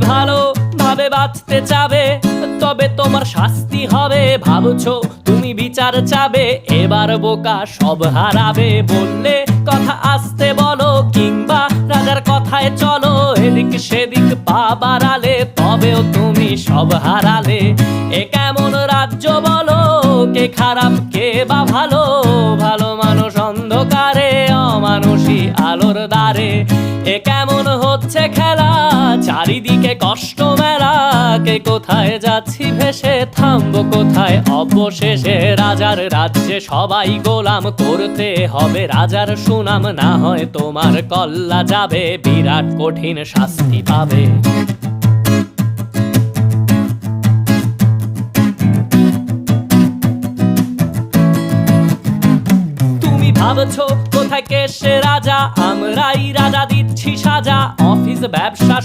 ভালো ভাবে বাঁচতে চাবে, তবে তোমার শাস্তি হবে। ভাবছো তুমি বিচার চাবে, এবার বোকা সব হারাবে। বললে কথা আস্তে বলো, কিংবা রাজার কথায় চলো। এদিক সেদিক পা বাড়ালে, তবেও তুমি সব হারালে। এ কেমন রাজ্য বলো, কে খারাপ কে বা ভালো? ভালো মানুষ অন্ধকারে, অমানুষী আলোর দ্বারে। এ কেমন হচ্ছে খেলা, চারিদিকে কষ্ট মেলা। কে কোথায় যাচ্ছি ভেসে, থামবো কোথায় অবশেষে? রাজার রাজ্যে সবাই গোলাম, করতে হবে রাজার সুনাম। না হয় তোমার কল্লা যাবে, বিরাট কঠিন শাস্তি পাবে। ভাবছো কোথায় কে সে রাজা, আমরাই রাজা দিচ্ছি সাজা। অফিস ব্যবসা